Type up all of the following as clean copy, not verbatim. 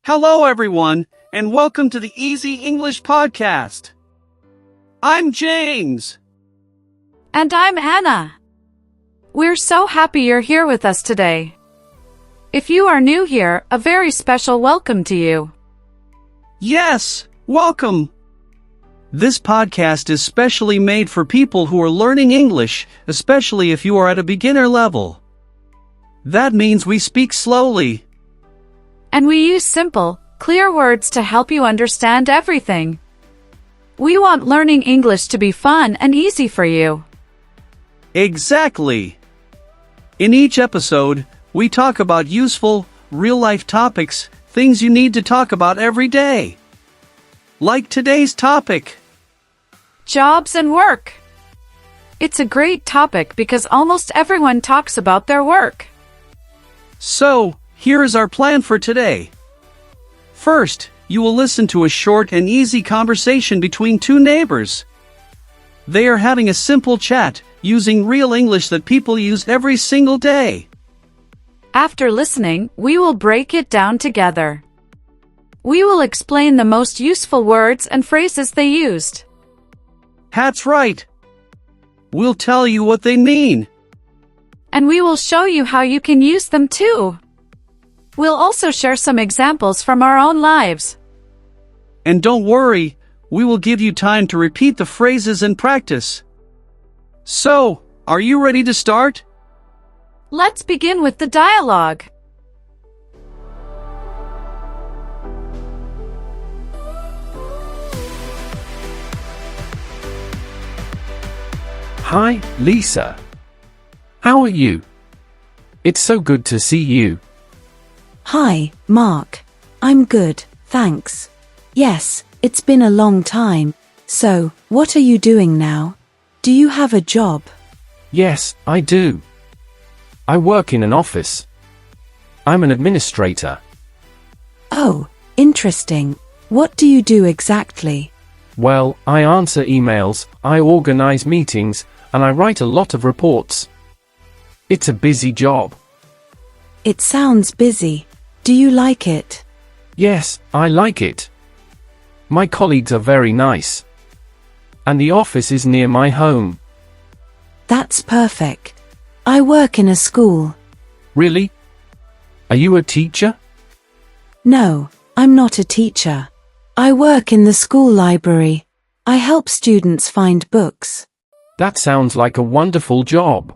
Hello everyone, and welcome to the Easy English Podcast. I'm James. And I'm Anna. We're so happy you're here with us today. If you are new here, a very special welcome to you. Yes, welcome. This podcast is specially made for people who are learning English, especially if you are at a beginner level. That means we speak slowly. And we use simple, clear words to help you understand everything. We want learning English to be fun and easy for you. Exactly. In each episode, we talk about useful, real-life topics, things you need to talk about every day. Like today's topic. Jobs and work. It's a great topic because almost everyone talks about their work. So, here is our plan for today. First, you will listen to a short and easy conversation between two neighbors. They are having a simple chat, using real English that people use every single day. After listening, we will break it down together. We will explain the most useful words and phrases they used. That's right. We'll tell you what they mean. And we will show you how you can use them too. We'll also share some examples from our own lives. And don't worry, we will give you time to repeat the phrases and practice. So, are you ready to start? Let's begin with the dialogue. Hi, Lisa. How are you? It's so good to see you. Hi, Mark. I'm good, thanks. Yes, it's been a long time. So, what are you doing now? Do you have a job? Yes, I do. I work in an office. I'm an administrator. Oh, interesting. What do you do exactly? Well, I answer emails, I organize meetings, and I write a lot of reports. It's a busy job. It sounds busy. Do you like it? Yes, I like it. My colleagues are very nice. And the office is near my home. That's perfect. I work in a school. Really? Are you a teacher? No, I'm not a teacher. I work in the school library. I help students find books. That sounds like a wonderful job.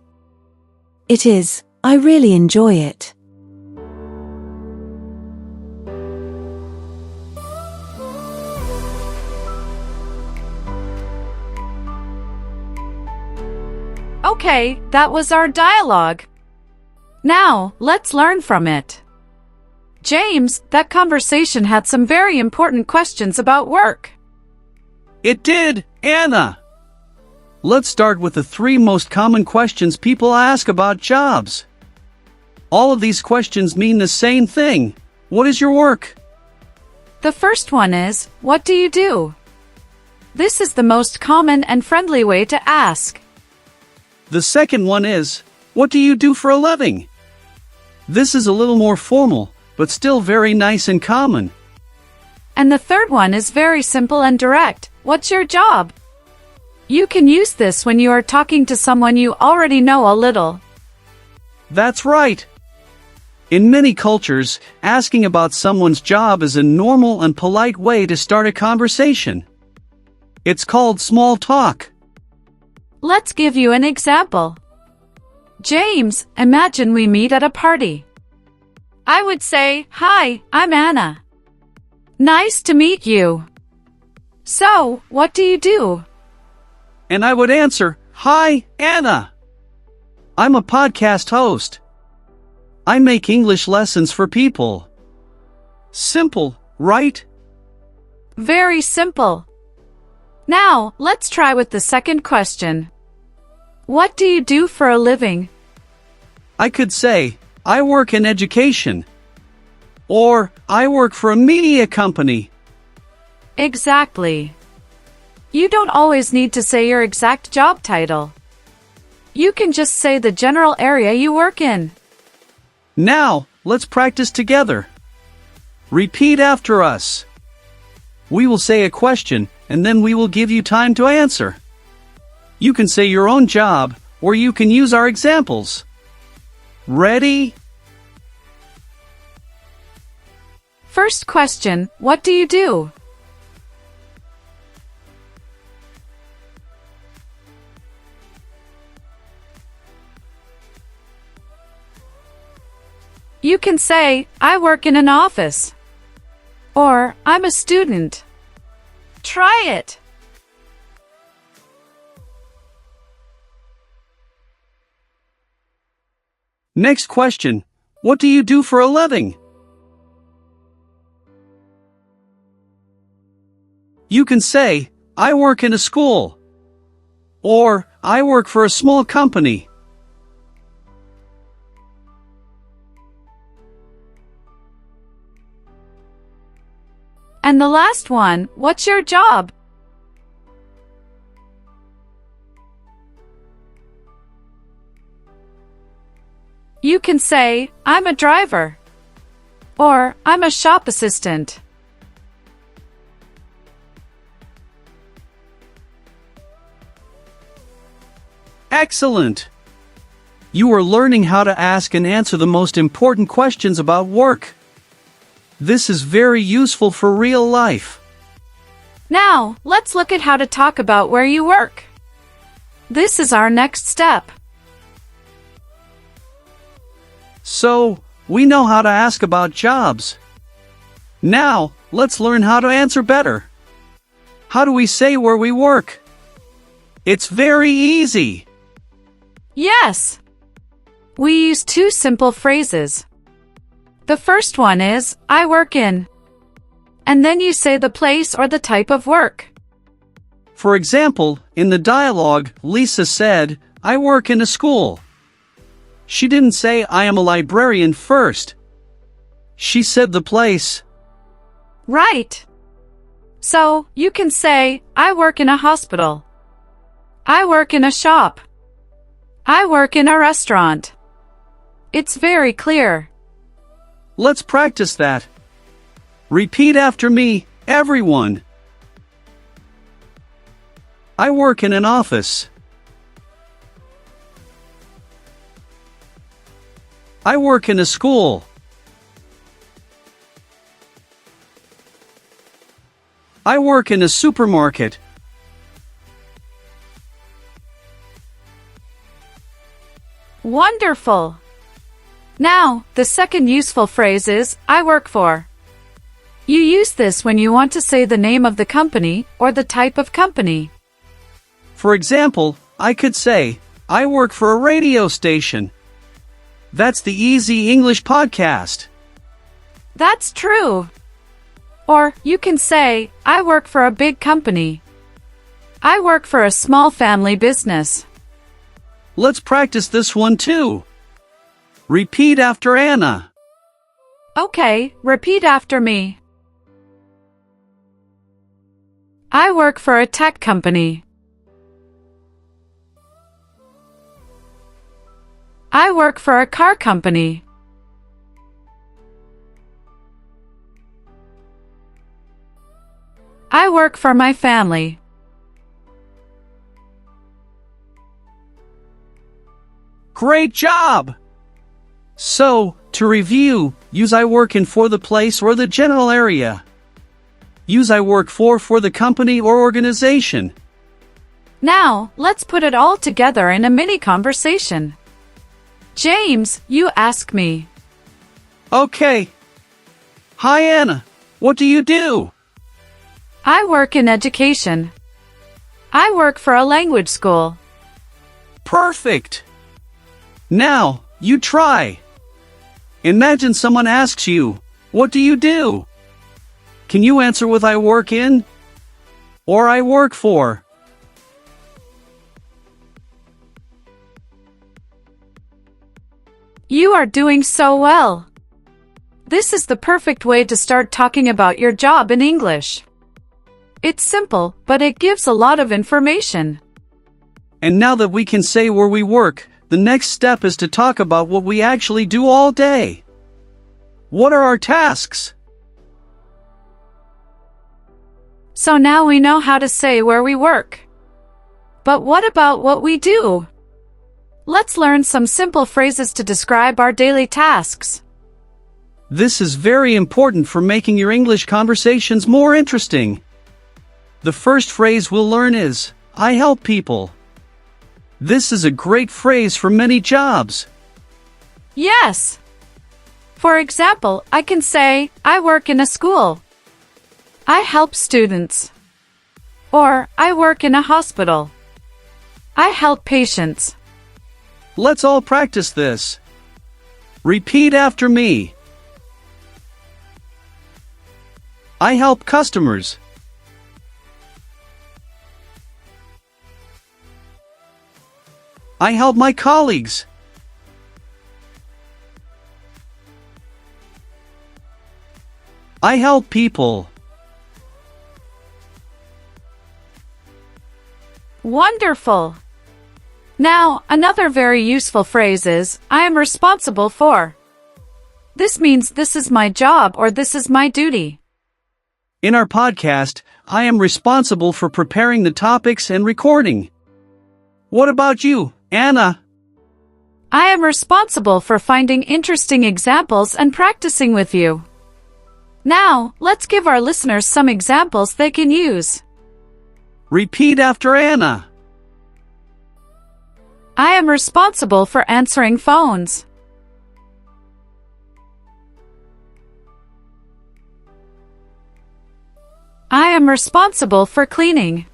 It is. I really enjoy it. Okay, that was our dialogue. Now, let's learn from it. James, that conversation had some very important questions about work. It did, Anna. Let's start with the 3 most common questions people ask about jobs. All of these questions mean the same thing. What is your work? The first one is, what do you do? This is the most common and friendly way to ask. The second one is, what do you do for a living? This is a little more formal, but still very nice and common. And the third one is very simple and direct. What's your job? You can use this when you are talking to someone you already know a little. That's right. In many cultures, asking about someone's job is a normal and polite way to start a conversation. It's called small talk. Let's give you an example. James, imagine we meet at a party. I would say, "Hi, I'm Anna. Nice to meet you. So, what do you do?" And I would answer, "Hi, Anna. I'm a podcast host. I make English lessons for people." Simple, right? Very simple. Now, let's try with the second question. What do you do for a living? I could say, I work in education. Or, I work for a media company. Exactly. You don't always need to say your exact job title. You can just say the general area you work in. Now, let's practice together. Repeat after us. We will say a question, and then we will give you time to answer. You can say your own job, or you can use our examples. Ready? First question, what do you do? You can say, I work in an office. Or, I'm a student. Try it. Next question, what do you do for a living? You can say, I work in a school. Or, I work for a small company. And the last one, what's your job? You can say, I'm a driver. Or, I'm a shop assistant. Excellent! You are learning how to ask and answer the most important questions about work. This is very useful for real life. Now, let's look at how to talk about where you work. This is our next step. So, we know how to ask about jobs. Now, let's learn how to answer better. How do we say where we work? It's very easy. Yes! We use two simple phrases. The first one is, I work in. And then you say the place or the type of work. For example, in the dialogue, Lisa said, I work in a school. She didn't say I am a librarian first. She said the place. Right. So, you can say, I work in a hospital. I work in a shop. I work in a restaurant. It's very clear. Let's practice that. Repeat after me, everyone. I work in an office. I work in a school. I work in a supermarket. Wonderful! Now, the second useful phrase is, I work for. You use this when you want to say the name of the company or the type of company. For example, I could say, I work for a radio station. That's the Easy English Podcast. That's true. Or, you can say, I work for a big company. I work for a small family business. Let's practice this one too. Repeat after Anna. Okay, repeat after me. I work for a tech company. I work for a car company. I work for my family. Great job! So, to review, use I work in for the place or the general area. Use I work for the company or organization. Now, let's put it all together in a mini conversation. James, you ask me. Okay. Hi Anna, what do you do? I work in education. I work for a language school. Perfect! Now, you try. Imagine someone asks you, what do you do? Can you answer with I work in? Or I work for? You are doing so well. This is the perfect way to start talking about your job in English. It's simple, but it gives a lot of information. And now that we can say where we work, the next step is to talk about what we actually do all day. What are our tasks? So now we know how to say where we work. But what about what we do? Let's learn some simple phrases to describe our daily tasks. This is very important for making your English conversations more interesting. The first phrase we'll learn is, I help people. This is a great phrase for many jobs. Yes. For example, I can say, I work in a school. I help students. Or, I work in a hospital. I help patients. Let's all practice this. Repeat after me. I help customers. I help my colleagues. I help people. Wonderful! Now, another very useful phrase is, I am responsible for. This means this is my job or this is my duty. In our podcast, I am responsible for preparing the topics and recording. What about you, Anna? I am responsible for finding interesting examples and practicing with you. Now, let's give our listeners some examples they can use. Repeat after Anna. I am responsible for answering phones. I am responsible for cleaning.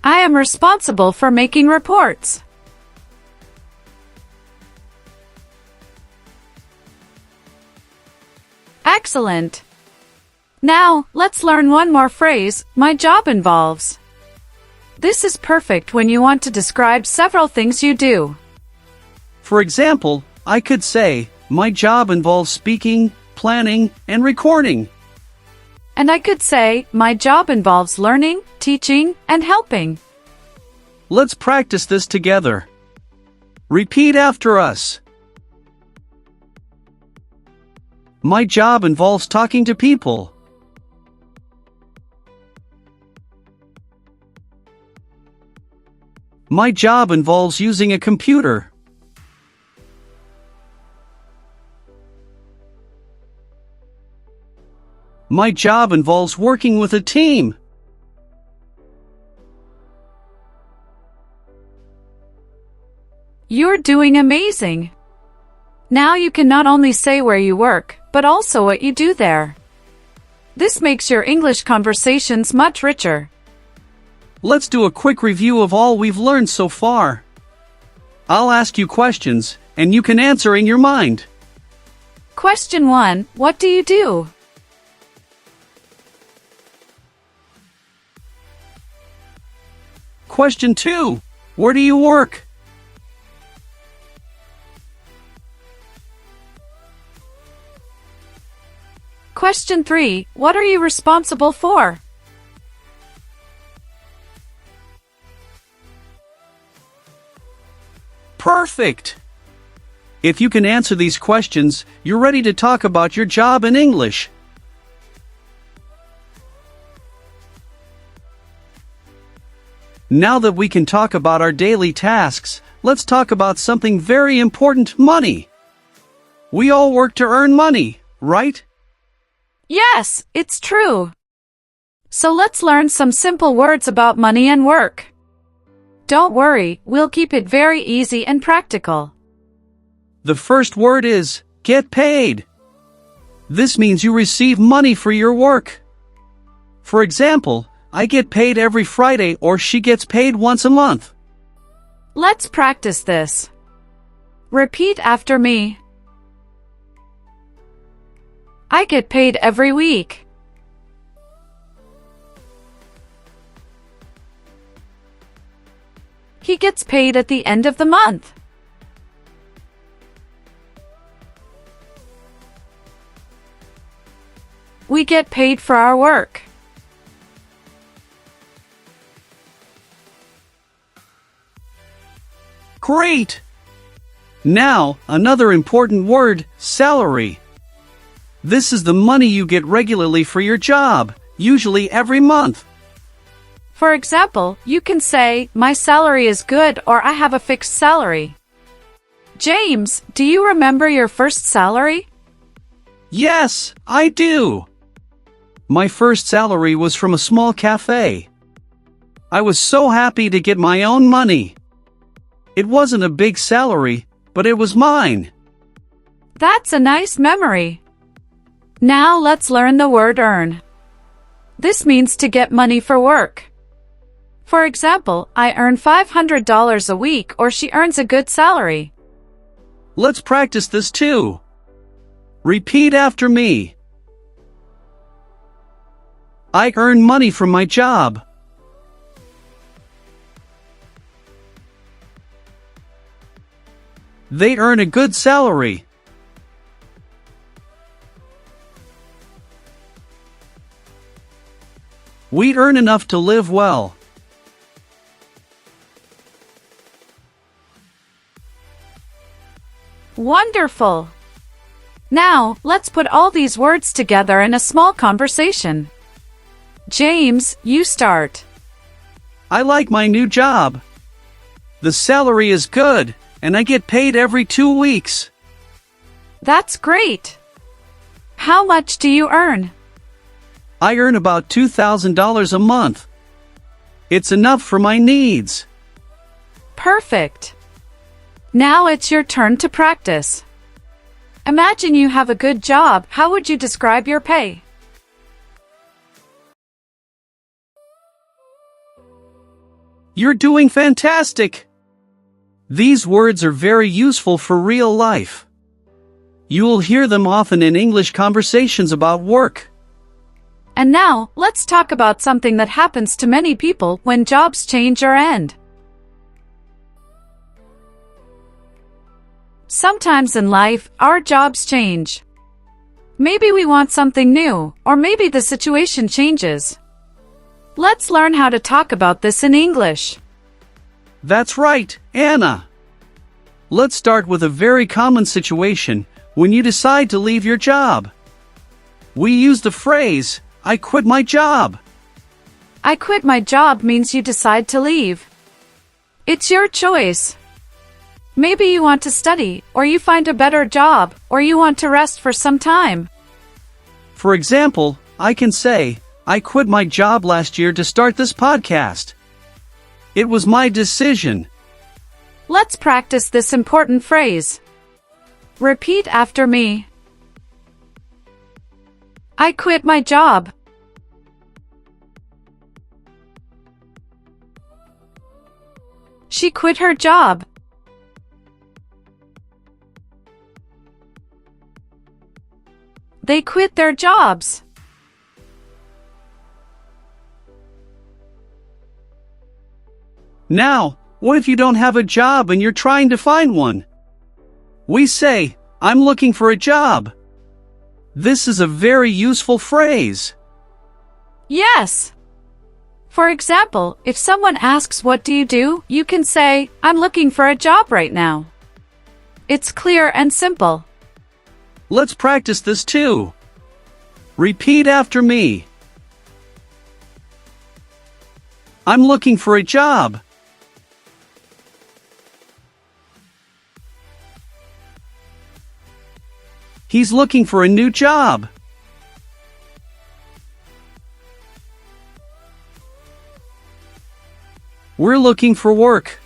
I am responsible for making reports. Excellent! Now, let's learn one more phrase, my job involves. This is perfect when you want to describe several things you do. For example, I could say, my job involves speaking, planning, and recording. And I could say, my job involves learning, teaching, and helping. Let's practice this together. Repeat after us. My job involves talking to people. My job involves using a computer. My job involves working with a team. You're doing amazing! Now you can not only say where you work, but also what you do there. This makes your English conversations much richer. Let's do a quick review of all we've learned so far. I'll ask you questions, and you can answer in your mind. Question 1. What do you do? Question 2. Where do you work? Question 3. What are you responsible for? Perfect! If you can answer these questions, you're ready to talk about your job in English. Now that we can talk about our daily tasks, let's talk about something very important, money. We all work to earn money, right? Yes, it's true. So let's learn some simple words about money and work. Don't worry, we'll keep it very easy and practical. The first word is, get paid. This means you receive money for your work. For example, I get paid every Friday or she gets paid once a month. Let's practice this. Repeat after me. I get paid every week. He gets paid at the end of the month. We get paid for our work. Great! Now, another important word, salary. This is the money you get regularly for your job, usually every month. For example, you can say, my salary is good or I have a fixed salary. James, do you remember your first salary? Yes, I do. My first salary was from a small cafe. I was so happy to get my own money. It wasn't a big salary, but it was mine. That's a nice memory. Now let's learn the word earn. This means to get money for work. For example, I earn $500 a week or she earns a good salary. Let's practice this too. Repeat after me. I earn money from my job. They earn a good salary. We earn enough to live well. Wonderful! Now, let's put all these words together in a small conversation. James, you start. I like my new job. The salary is good, and I get paid every 2 weeks. That's great! How much do you earn? I earn about $2,000 a month. It's enough for my needs. Perfect! Now it's your turn to practice. Imagine you have a good job. How would you describe your pay? You're doing fantastic! These words are very useful for real life. You will hear them often in English conversations about work. And now, let's talk about something that happens to many people when jobs change or end. Sometimes in life, our jobs change. Maybe we want something new, or maybe the situation changes. Let's learn how to talk about this in English. That's right, Anna. Let's start with a very common situation when you decide to leave your job. We use the phrase, I quit my job. I quit my job means you decide to leave. It's your choice. Maybe you want to study, or you find a better job, or you want to rest for some time. For example, I can say, I quit my job last year to start this podcast. It was my decision. Let's practice this important phrase. Repeat after me. I quit my job. She quit her job. They quit their jobs. Now, what if you don't have a job and you're trying to find one? We say, I'm looking for a job. This is a very useful phrase. Yes. For example, if someone asks what do, you can say, I'm looking for a job right now. It's clear and simple. Let's practice this too. Repeat after me. I'm looking for a job. He's looking for a new job. We're looking for work.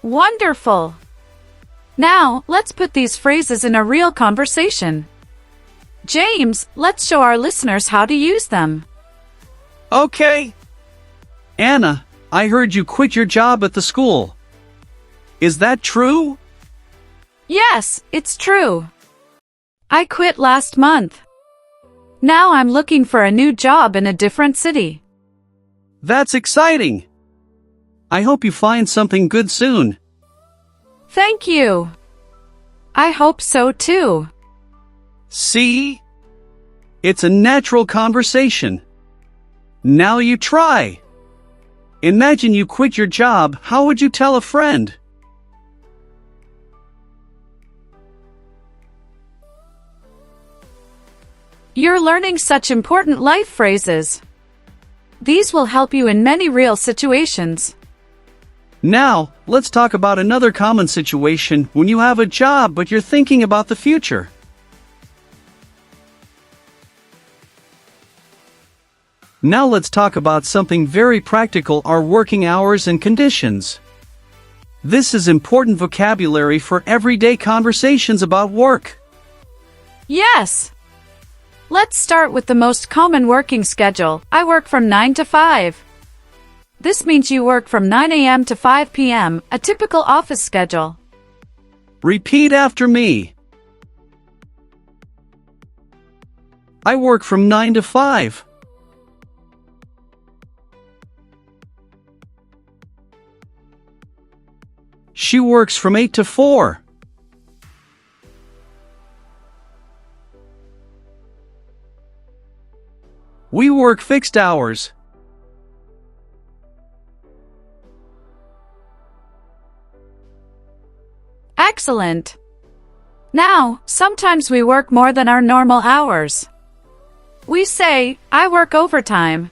Wonderful! Now, let's put these phrases in a real conversation. James, let's show our listeners how to use them. Okay. Anna, I heard you quit your job at the school. Is that true? Yes, it's true. I quit last month. Now I'm looking for a new job in a different city. That's exciting. I hope you find something good soon. Thank you. I hope so too. See? It's a natural conversation. Now you try. Imagine you quit your job, how would you tell a friend? You're learning such important life phrases. These will help you in many real situations. Now, let's talk about another common situation when you have a job but you're thinking about the future. Now let's talk about something very practical: our working hours and conditions. This is important vocabulary for everyday conversations about work. Yes! Let's start with the most common working schedule. I work from 9 to 5. This means you work from 9 a.m. to 5 p.m., a typical office schedule. Repeat after me. I work from 9 to 5. She works from 8 to 4. We work fixed hours. Excellent! Now, sometimes we work more than our normal hours. We say, I work overtime.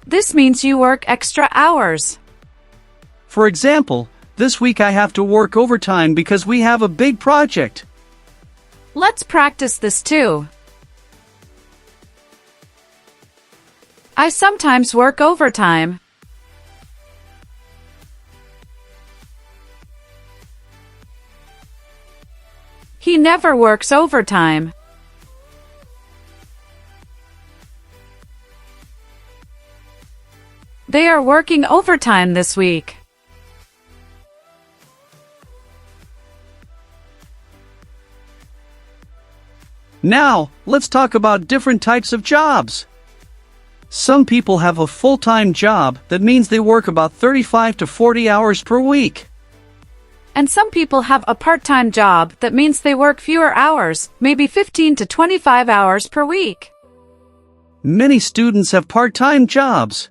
This means you work extra hours. For example, this week I have to work overtime because we have a big project. Let's practice this too. I sometimes work overtime. He never works overtime. They are working overtime this week. Now, let's talk about different types of jobs. Some people have a full-time job that means they work about 35 to 40 hours per week. And some people have a part-time job that means they work fewer hours, maybe 15 to 25 hours per week. Many students have part-time jobs.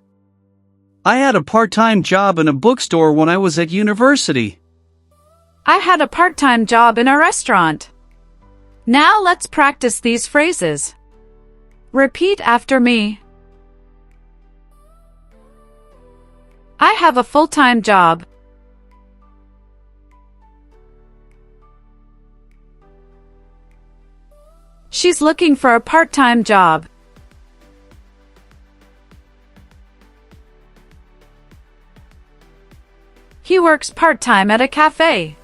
I had a part-time job in a bookstore when I was at university. I had a part-time job in a restaurant. Now let's practice these phrases. Repeat after me. I have a full-time job. She's looking for a part-time job. He works part-time at a cafe.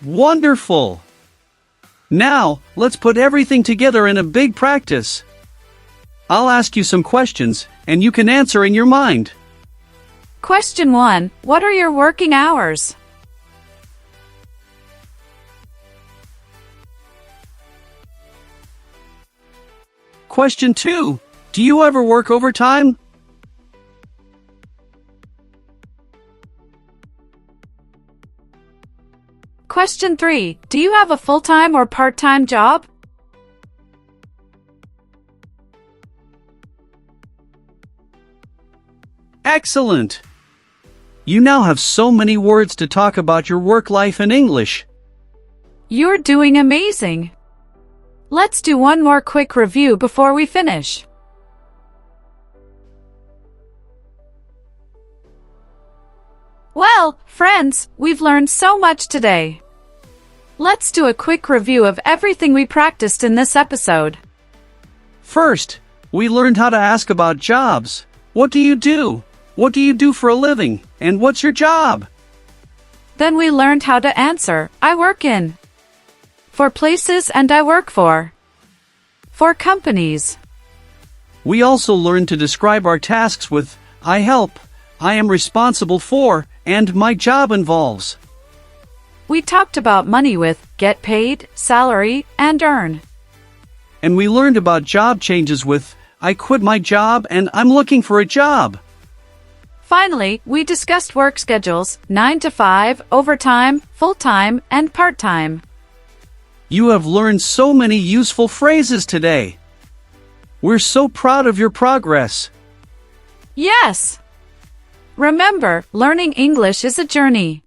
Wonderful! Now, let's put everything together in a big practice. I'll ask you some questions, and you can answer in your mind. Question 1. What are your working hours? Question 2. Do you ever work overtime? Question 3. Do you have a full-time or part-time job? Excellent! You now have so many words to talk about your work life in English. You're doing amazing! Let's do one more quick review before we finish. Well, friends, we've learned so much today. Let's do a quick review of everything we practiced in this episode. First, we learned how to ask about jobs. What do you do? What do you do for a living? And what's your job? Then we learned how to answer, I work in. For places and I work for. For companies. We also learned to describe our tasks with I help, I am responsible for, and my job involves. We talked about money with get paid, salary, and earn. And we learned about job changes with I quit my job and I'm looking for a job. Finally, we discussed work schedules, 9 to 5, overtime, full-time, and part-time. You have learned so many useful phrases today. We're so proud of your progress. Yes! Remember, learning English is a journey.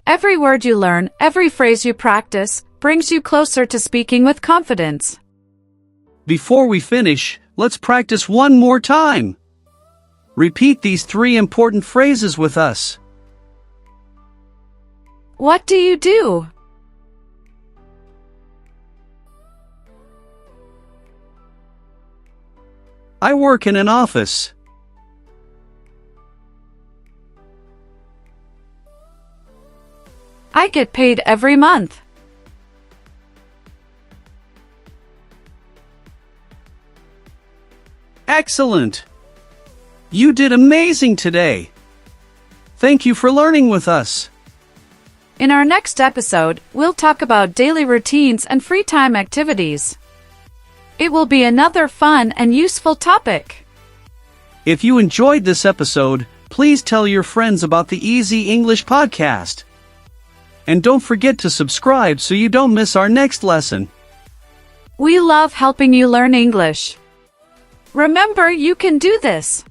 Every word you learn, every phrase you practice, brings you closer to speaking with confidence. Before we finish, let's practice one more time. Repeat these 3 important phrases with us. What do you do? I work in an office. I get paid every month. Excellent! You did amazing today. Thank you for learning with us. In our next episode, we'll talk about daily routines and free time activities. It will be another fun and useful topic. If you enjoyed this episode, please tell your friends about the Easy English podcast. And don't forget to subscribe so you don't miss our next lesson. We love helping you learn English. Remember, you can do this.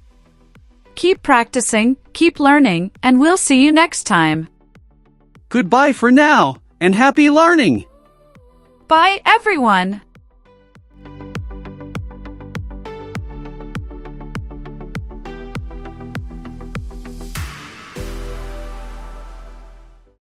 Keep practicing, keep learning, and we'll see you next time. Goodbye for now, and happy learning! Bye, everyone!